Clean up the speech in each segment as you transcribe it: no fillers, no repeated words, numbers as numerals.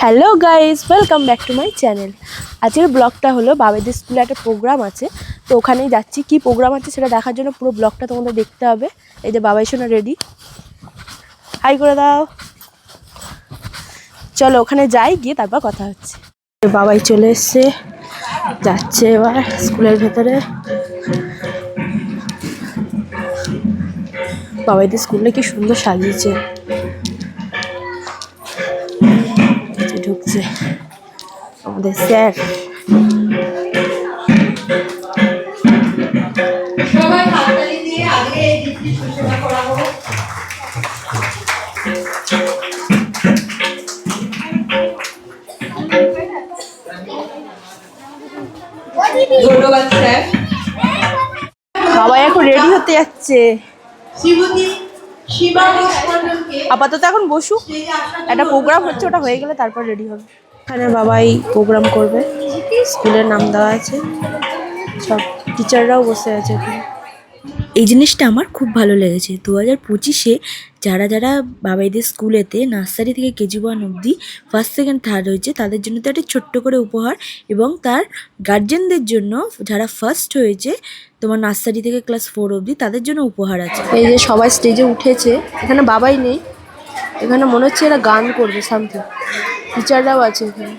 Hello guys, welcome back to my channel. আজকের ব্লগটা হলো বাবাইদের স্কুলে একটা প্রোগ্রাম আছে, তো ওখানেই যাচ্ছি। কি প্রোগ্রাম আছে সেটা দেখার জন্য পুরো ব্লগটা তোমাদের দেখতে হবে। এই যে বাবাই সোনা রেডি, হাই করে দাও। চলো ওখানে যাই, গিয়ে তারপর কথা হচ্ছে। বাবাই চলে এসছে, যাচ্ছে এবার স্কুলের ভেতরে। বাবাইদের স্কুলটা কি সুন্দর সাজিয়েছে, ঢুকছে আমাদের স্যার। সবাই হাততালি দিয়ে আগে এই দিকটি সূচনা করা হোক। ধন্যবাদ স্যার। বাবাই এখন রেডি হতে যাচ্ছে। শ্রীমতী সীমা ঘোষ মণ্ডলকে আপাতত এখন বসু, স্টেজে আসার জন্য একটা প্রোগ্রাম হচ্ছে, ওটা হয়ে গেলে তারপর রেডি হবে। এখানে বাবাই প্রোগ্রাম করবে, স্কুলের নাম দেওয়া আছে, সব টিচাররাও বসে আছে এখানে। এই জিনিসটা আমার খুব ভালো লেগেছে। 2025-এ যারা যারা বাবাইদের স্কুলেতে নার্সারি থেকে কেজি 1 অবধি ফার্স্ট সেকেন্ড থার্ড হয়েছে তাদের জন্য তো একটা ছোট্ট করে উপহার, এবং তার গার্জেনদের জন্য যারা ফার্স্ট হয়েছে তোমার নার্সারি থেকে ক্লাস 4 অবধি তাদের জন্য উপহার আছে। এই যে সবাই স্টেজে উঠেছে, এখানে বাবাই নেই, এখানে মনে হচ্ছে এরা গান করবে সামথিং, টিচাররাও আছে এখানে।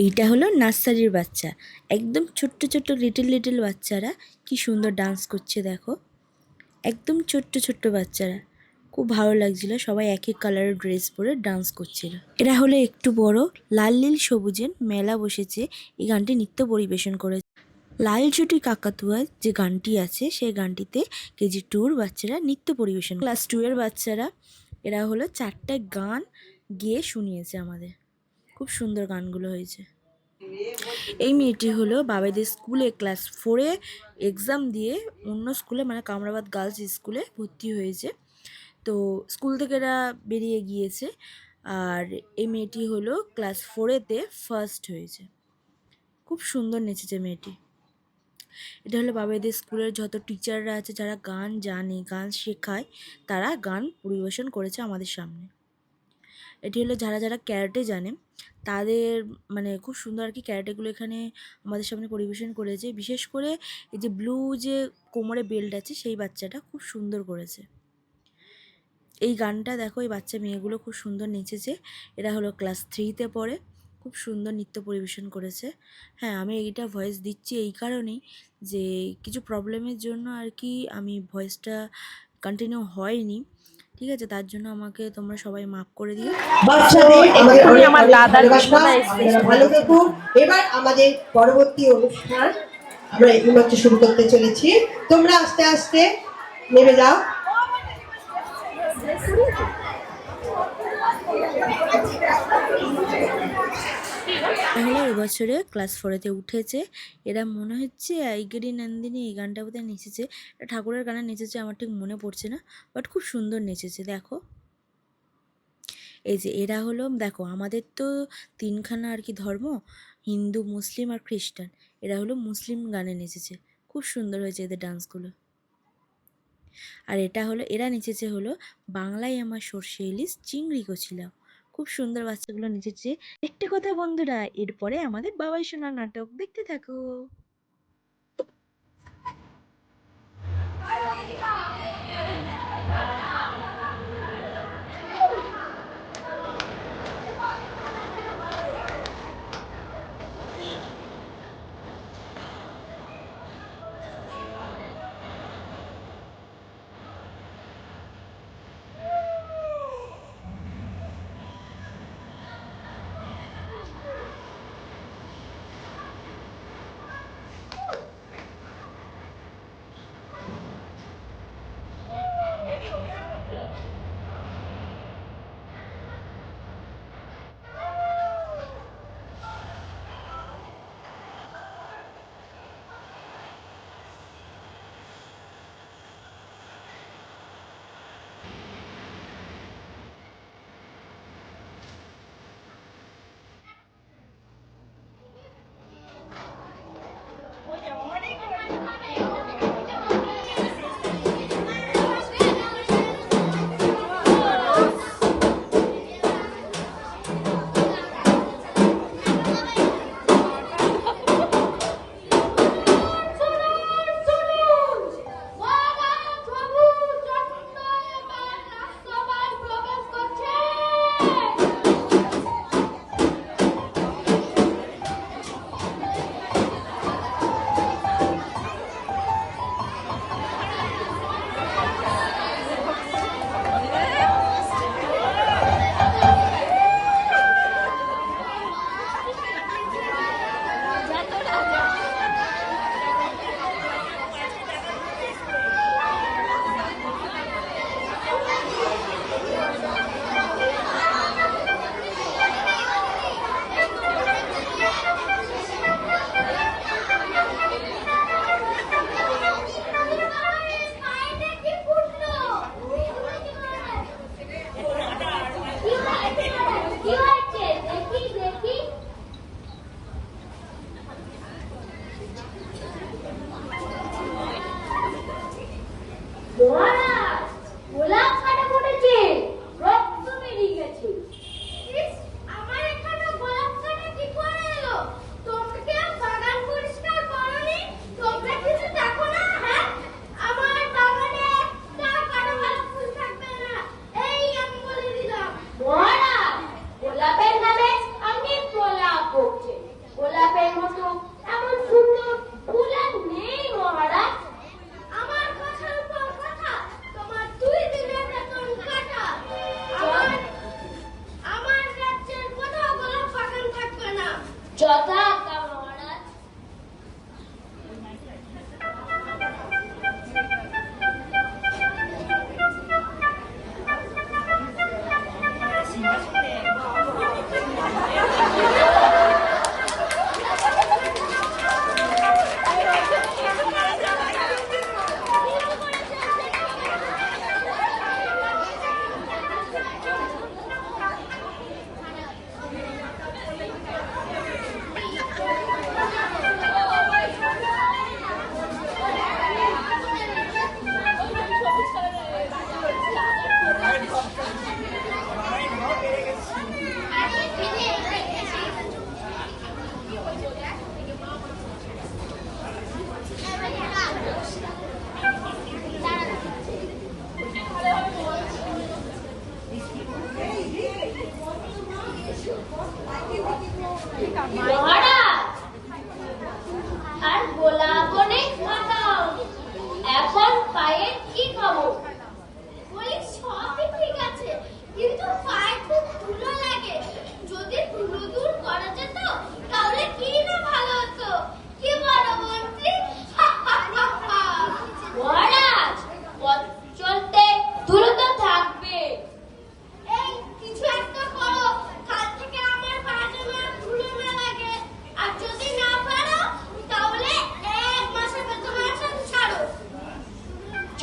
এইটা হলো নার্সারির বাচ্চা, একদম ছোট্ট ছোট্ট লিটল লিটল বাচ্চারা কি সুন্দর ডান্স করছে দেখো, একদম ছোট্ট ছোট্ট বাচ্চারা, খুব ভালো লাগছিল। সবাই একই কালারের ড্রেস পরে ডান্স করছিল। এরা হলো একটু বড়, লাল নীল সবুজের মেলা বসেছে, এই গানটি নৃত্য পরিবেশন করেছে। লাল চুটি কাকাতুয়া যে গানটি আছে সেই গানটিতে কেজি 2-র বাচ্চারা নৃত্য পরিবেশন, ক্লাস 2 এর বাচ্চারা। এরা হলো 4টে গান গেয়ে শুনিয়েছে আমাদের, খুব সুন্দর গানগুলো হয়েছে। এই মেয়েটি হলো বাবাইদের স্কুলে ক্লাস 4-এ এক্সাম দিয়ে অন্য স্কুলে মানে কামরাবাদ গার্লস স্কুলে ভর্তি হয়েছে, তো স্কুল থেকে এরা বেরিয়ে গিয়েছে। আর এই মেয়েটি হলো ক্লাস 4-এতে ফার্স্ট হয়েছে, খুব সুন্দর নেচেছে মেয়েটি। এটা হলো বাবাইদের স্কুলের যত টিচাররা আছে যারা গান জানে, গান শেখায়, তারা গান পরিবেশন করেছে আমাদের সামনে। এটি হলো যারা যারা ক্যারাটে জানে তাদের মানে খুব সুন্দর আর কি ক্যারাটেগুলো এখানে আমাদের সামনে পরিবেশন করেছে। বিশেষ করে এই যে ব্লু যে কোমরে বেল্ট আছে সেই বাচ্চাটা খুব সুন্দর করেছে এই গানটা। দেখো এই বাচ্চা মেয়েগুলো খুব সুন্দর নেচেছে। এরা হলো ক্লাস 3-তে পড়ে, খুব সুন্দর নৃত্য পরিবেশন করেছে। হ্যাঁ, আমি এইটা ভয়েস দিচ্ছি এই কারণেই যে কিছু প্রবলেমের জন্য আর কি আমি ভয়েসটা কন্টিনিউ হয়নি, ঠিক আছে, তার জন্য আমাকে তোমরা সবাই মাফ করে দিও। বাচ্চাদের আমার দাদার ভালো থাকুন। এবার আমাদের পরবর্তী অনুষ্ঠান আমরা এইমাত্র শুরু করতে চলেছি, তোমরা আস্তে আস্তে নেমে যাও। তাহলে এবছরে ক্লাস 4-এতে উঠেছে। এরা মনে হচ্ছে আইগিরি নন্দিনী এই গানটা বোধহয় নেচেছে, ঠাকুরের গানে নেচেছে, আমার ঠিক মনে পড়ছে না, বাট খুব সুন্দর নেচেছে দেখো। এই যে এরা হলো দেখো আমাদের তো 3খানা আর কি ধর্ম, হিন্দু মুসলিম আর খ্রিস্টান, এরা হলো মুসলিম গানে নেচেছে, খুব সুন্দর হয়েছে এদের ডান্সগুলো। আর এটা হলো এরা নেচেছে হলো বাংলায় আমার সর্ষে ইলিশ চিংড়ি কছিলাম, খুব সুন্দর বাচ্চাগুলো নেচেছে। একটা কথা বন্ধুরা, এরপরে আমাদের বাবাই সোনা নাটক দেখতে থাকো।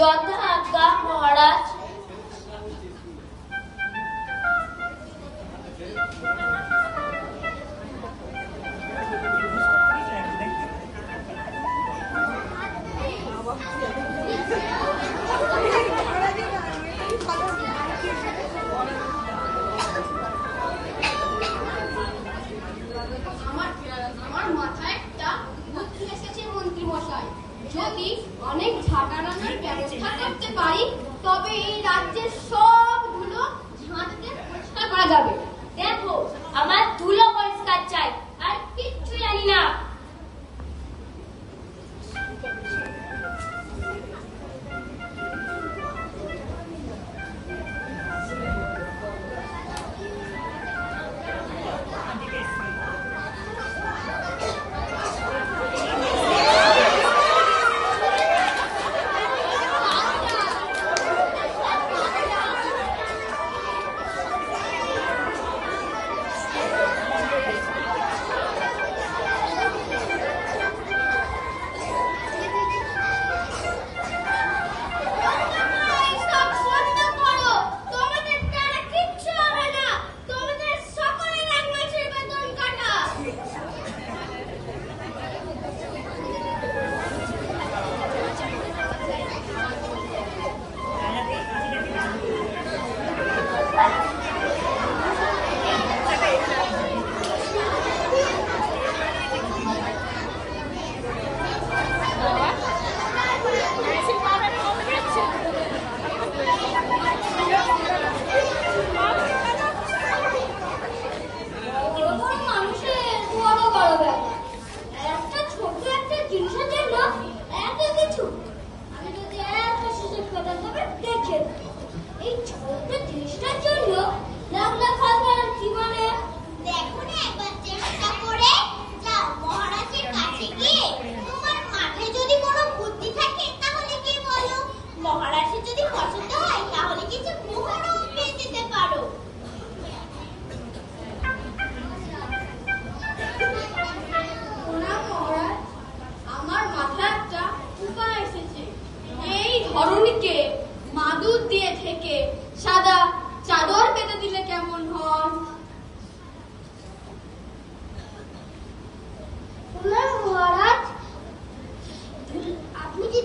যথা আজ্ঞা মহারাজ। আমার মাথায় একটা বুদ্ধি এসেছে মন্ত্রী মশাই। যদি অনেক ঝাঁটানোর ব্যবস্থা করতে পারি তবে এই রাজ্যের সব ধুলো ঝাঁটতে পরিষ্কার করা যাবে। দেখো, আমার ধুলো পরিষ্কার চাই, আর কিচ্ছু জানি না। সাদা চাদর পেতে দিলে কেমন হয়? মহারাজ, আপনি কি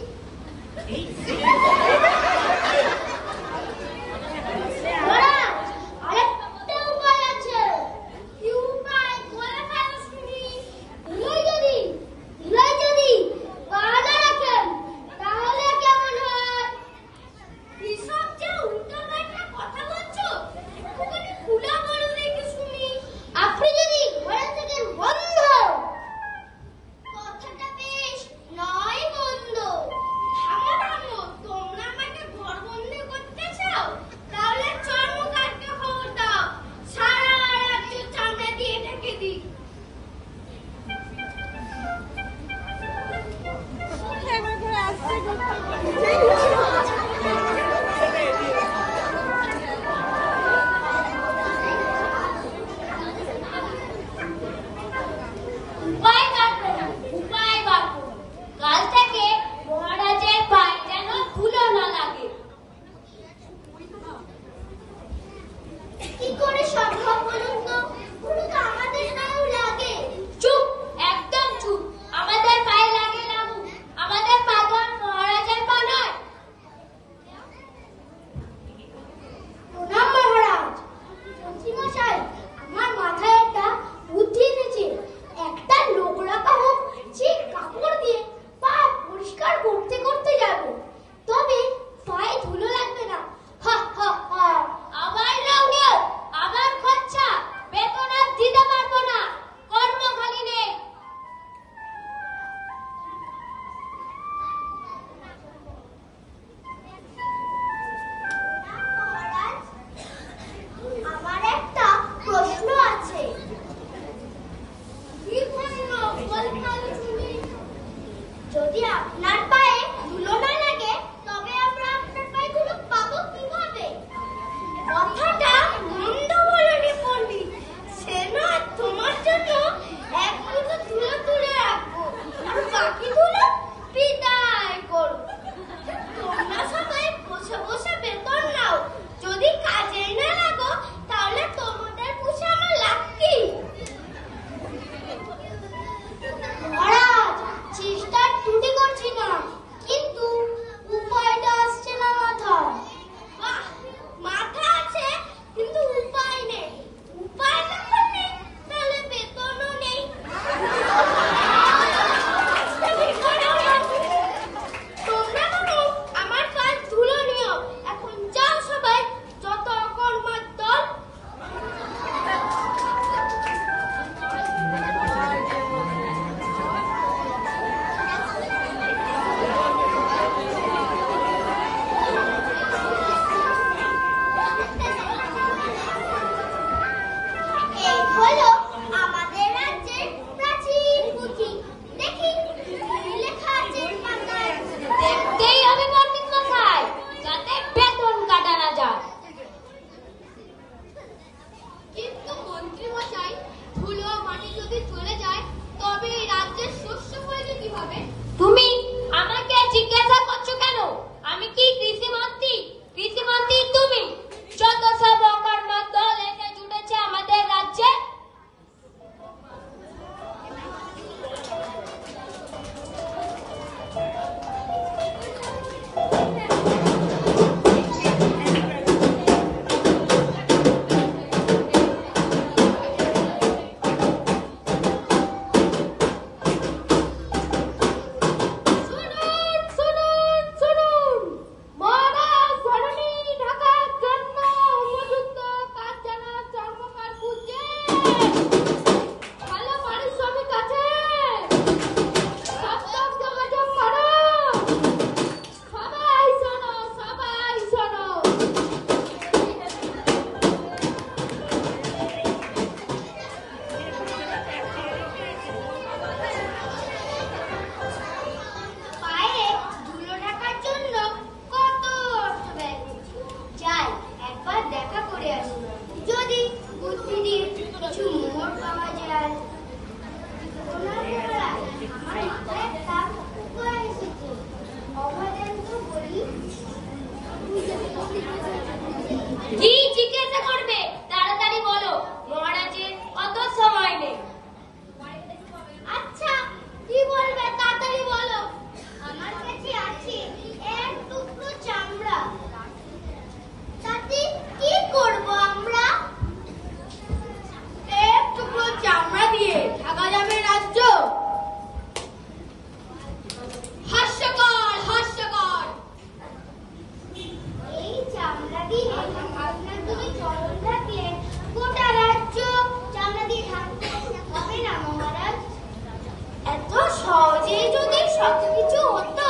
কিছু হতো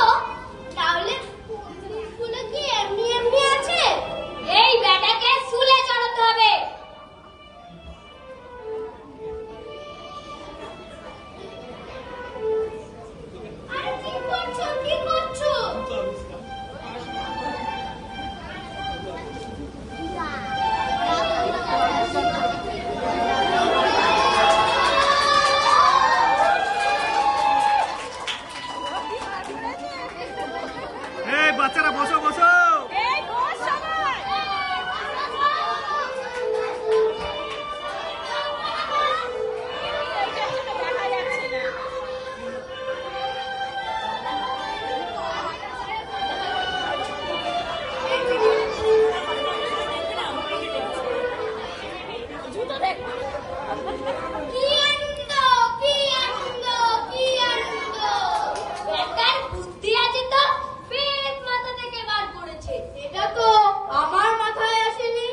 তাহলে স্কুলে কি এমনি এমনি আছে? এই বেটাকে স্কুলে চড়াতে হবে। আরে কি করছো, কি করছো? এই বাচ্চারা বসো বসো। কি আনন্দ, কি আনন্দ, কি আনন্দ! বেটার বুদ্ধি আছে তো পেট মাথা থেকে বার করেছে। এটা তো আমার মাথায় আসেনি।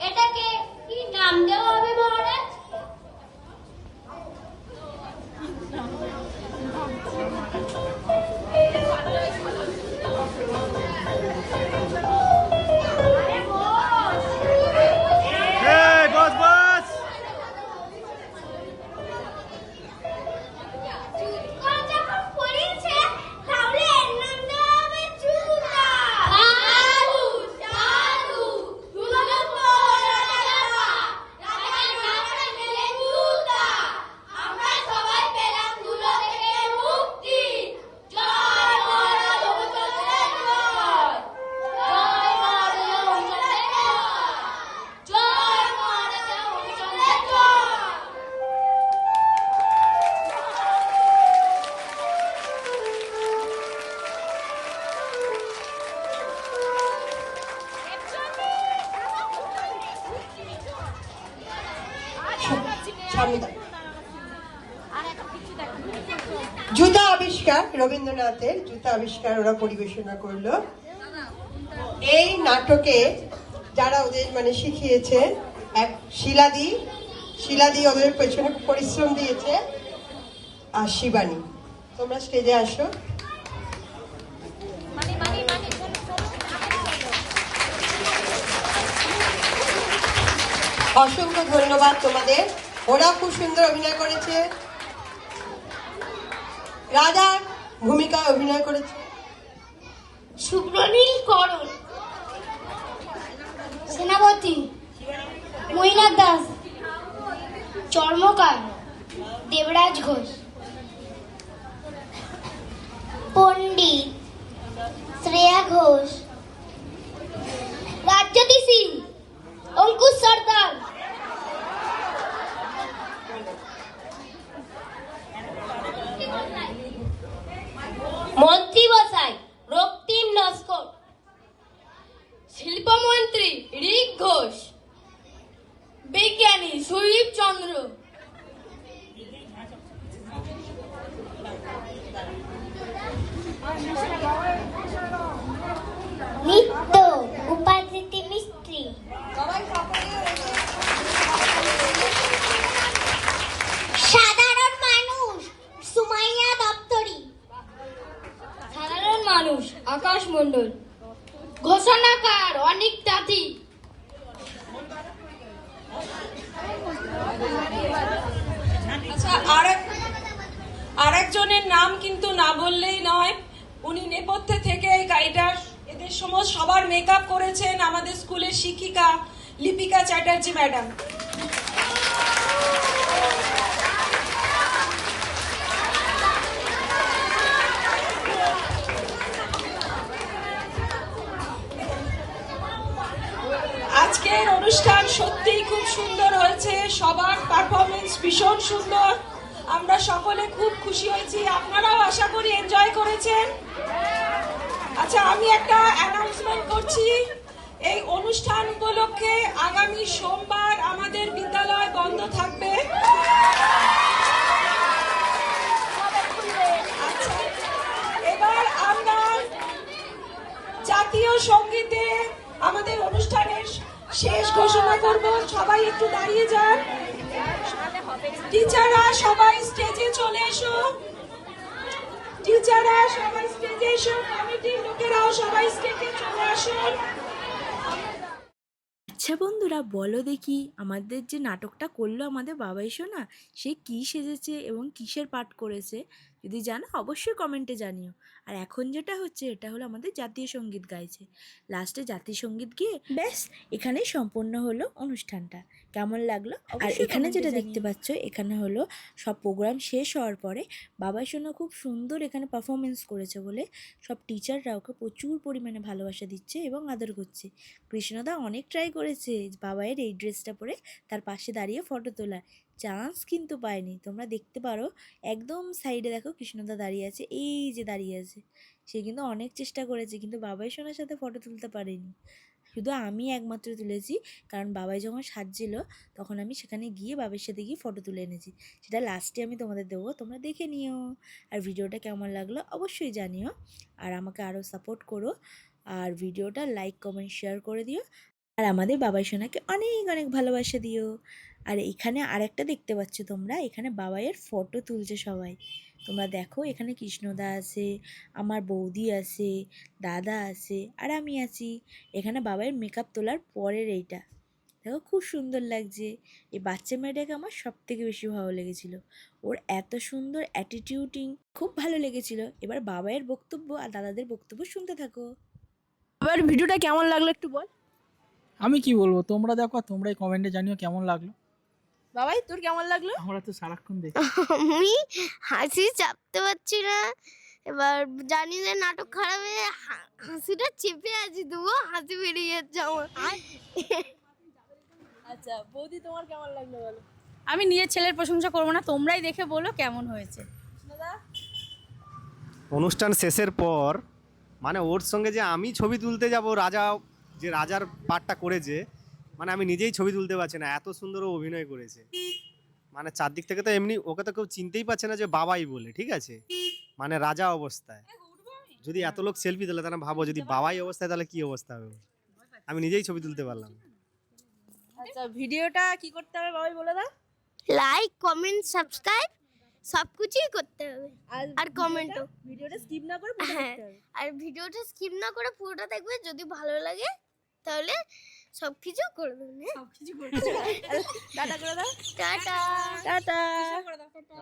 এটাকে কি নাম দেওয়া হবে মহারাজ? এই বস বস। জুতোর যখন পরিয়েছে, তাহলে এর নাম দেওয়া হবে জুতা। সাধু, সাধু, ধুলো পরা রাজা, রাজার নামটা মেলে জুতা। আমরা সবাই পেলাম ধুলো থেকে মুক্তি। জয় মহারাজ হরিচন্দ্রের জয়। জয় মহারাজ হরিচন্দ্রের জয়। জয় মহারাজ হরিচন্দ্রের জয়। সামনে দাও। জুতা আবিষ্কার, রবীন্দ্রনাথের জুতা আবিষ্কার ওরা পরিবেশনা করলো। এই নাটকে যারা ওদের মানে শিখিয়েছে, এক শিলাদি ওদের পেছনে পরিশ্রম দিয়েছে, আর শিবানী। তোমরা স্টেজে আসো। অসংখ্য ধন্যবাদ তোমাদের, ওরা খুব সুন্দর অভিনয় করেছে। রাজার ভূমিকায় অভিনয় করেছে সুব্রনীল করণ, সেনাপতি মৈনাক দাস, চর্মকার দেবরাজ ঘোষ, পণ্ডিত শ্রেয়া ঘোষ, রাজ্যতি সিং, অঙ্কুশ সর্দার, মন্ত্রী বসাই রক্তিম নস্কর, শিল্পমন্ত্রী ঋক ঘোষ, বিজ্ঞানী সুদীপ চন্দ্র, নিত্য উপাধৃতি মিস্ত্রি, সাধারণ মানুষ সুমাইয়া দপ্তরি, সাধারণ মানুষ আকাশ মণ্ডল, ঘোষণাকার অনিক তাঁতি, আচ্ছা, আরেকজনের নাম কিন্তু না বললেই নয়। উনি নেপথ্যে থেকে এই গাইডার এদের সমস্ত সবার মেকআপ করেছেন আমাদের স্কুলের শিক্ষিকা লিপিকা চ্যাটার্জি ম্যাডাম। আজকের অনুষ্ঠান সত্যিই খুব সুন্দর হয়েছে, সবার পারফরমেন্স ভীষণ সুন্দর। আমরা সকলে খুব খুশি হয়েছি, আপনারাও আশা করি এনজয় করেছেন। আচ্ছা, আমি একটা অ্যানাউন্সমেন্ট করছি। এই অনুষ্ঠান উপলক্ষে আগামী সোমবার আমাদের বিদ্যালয় বন্ধ থাকবে। আচ্ছা, এবার আমরা জাতীয় সঙ্গীতে আমাদের অনুষ্ঠানের শেষ ঘোষণা করব। সবাই একটু দাঁড়িয়ে যান। টিচাররা সবাই স্টেজে চলে এসো। টিচাররা সবাই স্টেজে এসো, কমিটির লোকেরাও সবাই স্টেজে চলে আসুন। আচ্ছা বন্ধুরা, বলো দেখি আমাদের যে নাটকটা করলো আমাদের বাবাই সোনা, সে কী সেজেছে এবং কিসের পাঠ করেছে? যদি জানো অবশ্যই কমেন্টে জানিও। আর এখন যেটা হচ্ছে, এটা হলো আমাদের জাতীয় সঙ্গীত গাইছে। লাস্টে জাতীয় সঙ্গীত গিয়ে ব্যাস এখানেই সম্পূর্ণ হলো অনুষ্ঠানটা। কেমন লাগলো? আর এখানে যেটা দেখতে পাচ্ছ, এখানে হলো সব প্রোগ্রাম শেষ হওয়ার পরে বাবাই সোনা খুব সুন্দর এখানে পারফরমেন্স করেছে বলে সব টিচাররা ওকে প্রচুর পরিমাণে ভালোবাসা দিচ্ছে এবং আদর করছে। কৃষ্ণদা অনেক ট্রাই করেছে বাবাইয়ের এই ড্রেসটা পরে তার পাশে দাঁড়িয়ে ফটো তোলার, চান্স কিন্তু পায়নি। তোমরা দেখতে পারো একদম সাইডে দেখো কৃষ্ণদা দাঁড়িয়ে আছে, এই যে দাঁড়িয়ে আছে। সে কিন্তু অনেক চেষ্টা করেছে কিন্তু বাবাই সোনার সাথে ফটো তুলতে পারেনি। শুধু আমি একমাত্র তুলেছি, কারণ বাবাই যখন সাজছিল তখন আমি সেখানে গিয়ে বাবার সাথে গিয়ে ফটো তুলে এনেছি। সেটা লাস্টে আমি তোমাদের দেবো, তোমরা দেখে নিও। আর ভিডিওটা কেমন লাগলো অবশ্যই জানিও, আর আমাকে আরও সাপোর্ট করো। আর ভিডিওটা লাইক কমেন্ট শেয়ার করে দিও, আর আমাদের বাবাই সোনাকে অনেক অনেক ভালোবাসা দিও। আর এখানে আরেকটা দেখতে পাচ্ছ তোমরা, এখানে বাবাইয়ের ফটো তুলছে সবাই। তোমরা দেখো এখানে কৃষ্ণদা আছে, আমার বৌদি আছে, দাদা আছে, আর আমি আছি। এখানে বাবাইয়ের মেকআপ তোলার পরের এইটা দেখো, খুব সুন্দর লাগছে। এই বাচ্চা মেয়েটাকে আমার সব থেকে বেশি ভালো লেগেছিল, ওর এত সুন্দর অ্যাটিটিউডিং খুব ভালো লেগেছিল। এবার বাবাইয়ের বক্তব্য আর দাদাদের বক্তব্য শুনতে থাকো। এবার ভিডিওটা কেমন লাগলো একটু বল। আমি কি বলবো, তোমরা দেখো, তোমরাই কমেন্টে জানিও কেমন লাগলো। বাবাই তোর কেমন লাগলো? আমরা তো সারাক্ষণ দেখি। আমি হাসি চাপতে পারছি না, এবার জানি যে নাটক খারাপ হয়ে হাসিটা চেপে আছি, তবুও হাসি বেরিয়ে যাচ্ছে আমার। আচ্ছা বৌদি, তোমার কেমন লাগলো বলো। আমি নিজের ছেলের প্রশংসা করবো না, তোমরাই দেখে বলো কেমন হয়েছে। অনুষ্ঠান শেষের পর মানে ওর সঙ্গে যে আমি ছবি তুলতে যাব, রাজা যে রাজার পার্টটা করেছে, মানে আমি নিজেই ছবি তুলতে পারছি না, এত সুন্দর ও অভিনয় করেছে। মানে চারদিক থেকে তো এমনি ওকে তো কেউ চিনতেই পারছে না যে বাবাই বলে, ঠিক আছে, মানে রাজা অবস্থায়। যদি এত লোক সেলফি তোলে তাহলে ভাবো যদি বাবাই অবস্থায় তাহলে কি অবস্থা হবে। আমি নিজেই ছবি তুলতে পারলাম। আচ্ছা ভিডিওটা কি করতে হবে বাবাই বলে দাও। লাইক কমেন্ট সাবস্ক্রাইব সব কিছুই করতে হবে, আর কমেন্টও। ভিডিওটা স্কিপ না করে পুরো হ্যাঁ, দেখতে হবে। আর ভিডিওটা স্কিপ না করে পুরোটা দেখবে, যদি ভালো লাগে তাহলে সবকিছু করে দেবেন। টাটা করে দাও। Tata tata. করে দাও। টাটা।